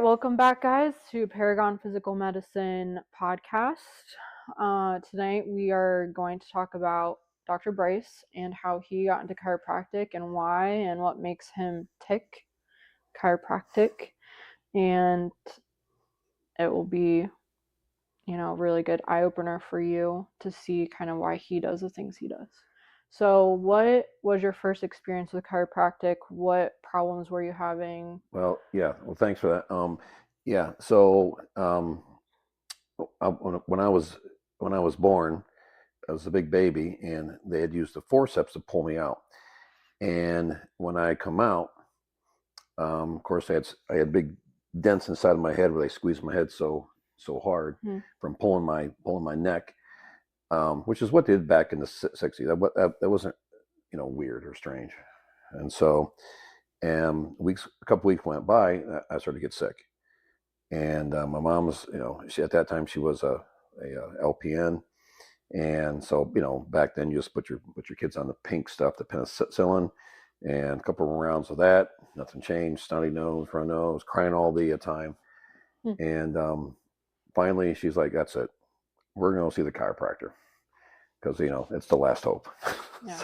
Welcome back, guys, to Paragon Physical Medicine podcast. Tonight we are going to talk about Dr. Bryce and how he got into chiropractic and why and what makes him tick chiropractic. And it will be, a really good eye opener for you to see kind of why he does the things he does. So, what was your first experience with chiropractic? What problems were you having? Well, thanks for that. Yeah, so when I was born, I was a big baby, and they had used the forceps to pull me out. And when I come out, of course, I had big dents inside of my head where they squeezed my head so hard from pulling my neck, which is what they did back in the '60s. That wasn't weird or strange, and so a couple weeks went by, I started to get sick. And my mom was, she at that time she was a LPN, and so back then you just put your kids on the pink stuff, the penicillin, and a couple of rounds of that. Nothing changed. Snotty nose, run nose, crying all the time. And finally, she's like, "That's it. We're going to see the chiropractor because it's the last hope." Yeah.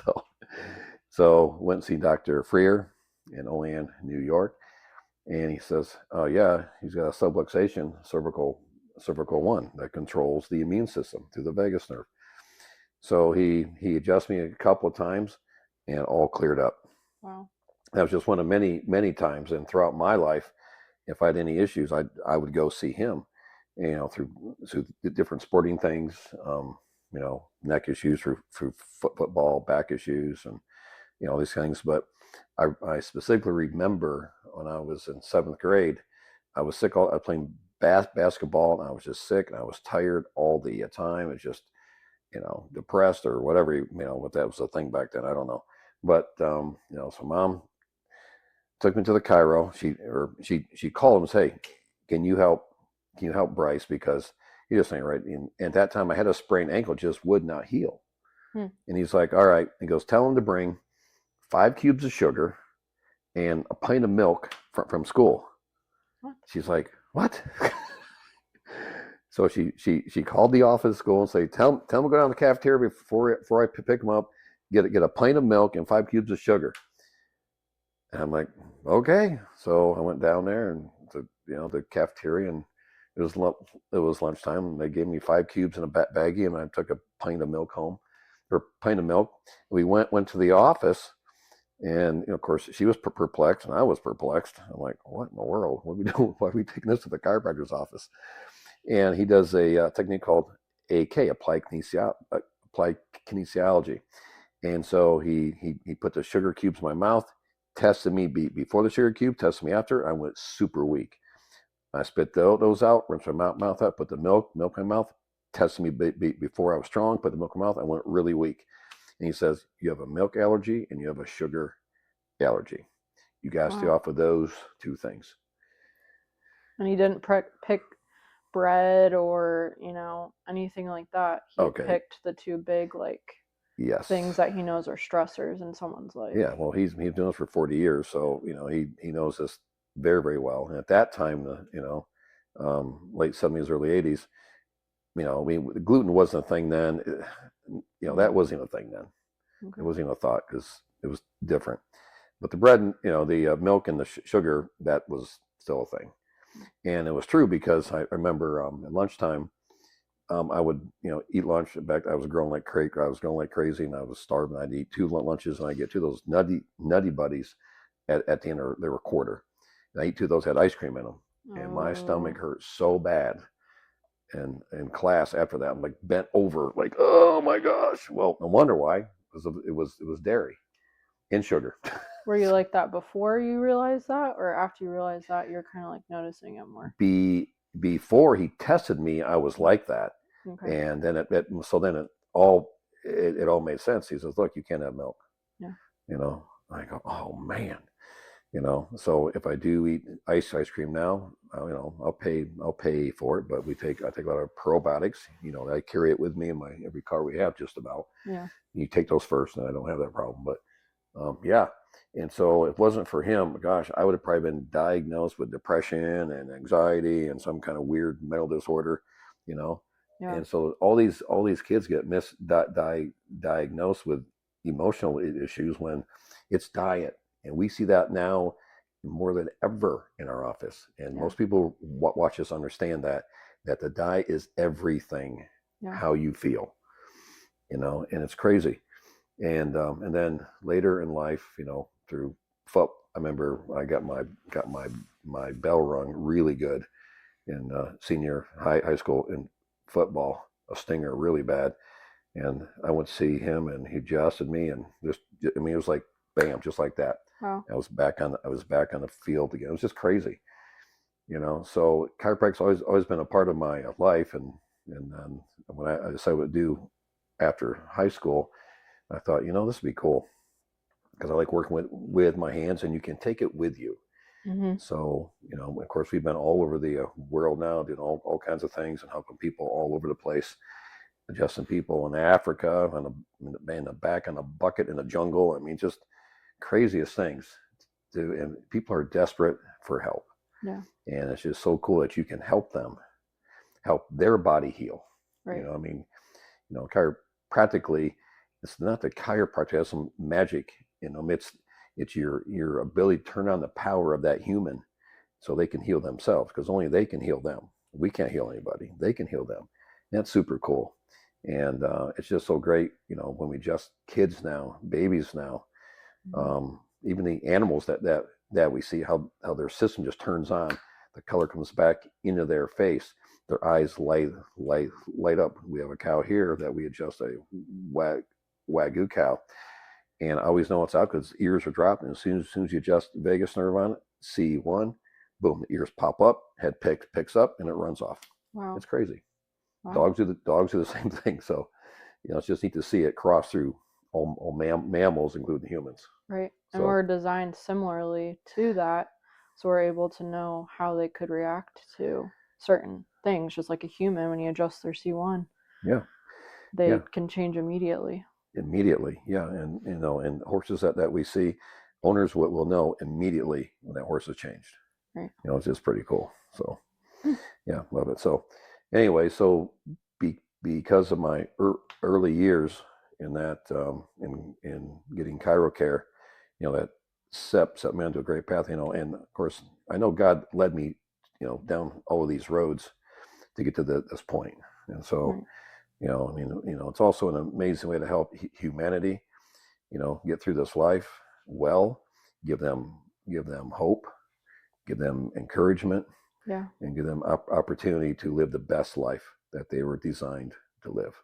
so went and see Dr. Freer in Olean, New York. And he says, "Oh yeah, he's got a subluxation cervical 1 that controls the immune system through the vagus nerve." So he adjusted me a couple of times, and all cleared up. Wow. That was just one of many times. And throughout my life, if I had any issues, I would go see him. Through the different sporting things, neck issues, through football, back issues, and these things. But I specifically remember when I was in 7th grade, I was sick. I was playing basketball, and I was just sick, and I was tired all the time. It's just, depressed or whatever, what that was a thing back then. I don't know. But, so Mom took me to the chiro. She called him and said, "Hey, can you help Bryce? Because he just ain't right." And at that time, I had a sprained ankle, just would not heal. And he's like, "All right." He goes, "Tell him to bring 5 cubes of sugar and a pint of milk from school." What? She's like, "What?" So she called the office of school and say, "Tell him to go down to the cafeteria before I pick him up. Get a pint of milk and 5 cubes of sugar." And I'm like, "Okay." So I went down there and the cafeteria, and it was lunchtime, and they gave me 5 cubes in a baggie, and I took a pint of milk home, or pint of milk. We went to the office. And of course, she was perplexed, and I was perplexed. I'm like, "What in the world? What are we doing? Why are we taking this to the chiropractor's office?" And he does a technique called AK, applied kinesiology. And so he put the sugar cubes in my mouth, tested me before the sugar cube, tested me after. I went super weak. I spit those out, rinsed my mouth out, put the milk in my mouth, tested me before I was strong, put the milk in my mouth. I went really weak. And he says, "You have a milk allergy and you have a sugar allergy. You got to stay off of those 2 things." And he didn't pick bread or, anything like that. He picked the 2 big, yes, things that he knows are stressors in someone's life. Yeah, well, he's been doing this for 40 years, so he knows this very, very well. And at that time, late '70s, early '80s, gluten wasn't a thing then. That wasn't a thing then. Okay. It wasn't even a thought because it was different. But the bread, and the milk and the sugar, that was still a thing. And it was true because I remember at lunchtime, I would eat lunch. In fact, I was growing like crazy, and I was starving. I'd eat 2 lunches, and I get 2 of those nutty buddies at the end. They were quarter, and I eat 2 of those, had ice cream in them, and my stomach hurt so bad. And in class after that, I'm like bent over, like, "Oh my gosh!" Well, no wonder why, because it was dairy and sugar. Were you like that before you realized that, or after you realized that, you're kind of like noticing it more? Before he tested me, I was like that. Okay. And then it all made sense. He says, "Look, you can't have milk." Yeah. I go, "Oh man." So if I do eat ice cream now, I'll pay for it. But I take a lot of probiotics. I carry it with me in every car we have, just about. Yeah. You take those first, and I don't have that problem. But Yeah. And so if it wasn't for him, gosh, I would have probably been diagnosed with depression and anxiety and some kind of weird mental disorder, you know. Yeah. And so all these kids get diagnosed with emotional issues when it's diet, and we see that now more than ever in our office. And Yeah. most people watch us understand that the diet is everything, Yeah. how you feel, and it's crazy. And then later in life, through foot, I remember I got my bell rung really good in senior high school in football, a stinger really bad. And I went to see him, and he adjusted me, and just, I mean, it was like bam, just like that. Wow. I was back on the field again. It was just crazy, So chiropractic's always been a part of my life, and then when I decided what to do after high school, I thought, this would be cool because I like working with my hands, and you can take it with you. Mm-hmm. So, of course, we've been all over the world now, doing all kinds of things and helping people all over the place, adjusting people in Africa, in the back in a bucket in the jungle. I mean, just craziest things. And people are desperate for help. Yeah. And it's just so cool that you can help them, help their body heal. Right. I mean, chiropractically, it's not the chiropractor has some magic. It's your ability to turn on the power of that human so they can heal themselves, because only they can heal them. We can't heal anybody. They can heal them. And that's super cool. And it's just so great, when we just kids now, babies now, Mm-hmm. even the animals that we see, how their system just turns on, the color comes back into their face, their eyes light up. We have a cow here that we adjust, a wagyu cow, and I always know it's out because ears are dropping. As soon as you adjust the vagus nerve on it, C1, boom, the ears pop up, head picks up, and it runs off. Wow. It's crazy. Wow. Dogs do the same thing. So it's just neat to see it cross through all mammals, including humans. Right. And So we're designed similarly to that, so we're able to know how they could react to certain things, just like a human. When you adjust their C1, yeah, they yeah, can change immediately. immediately, yeah, and horses that we see, owners will know immediately when that horse has changed. Right. It's just pretty cool. So Hmm. yeah, love it. So anyway, so because of my early years in that, in getting chiro care, that set me onto a great path. And of course, I know God led me, down all of these roads to get to this point. And so, Right. I mean, it's also an amazing way to help humanity, get through this life well, give them hope, give them encouragement, Yeah. and give them opportunity to live the best life that they were designed to live.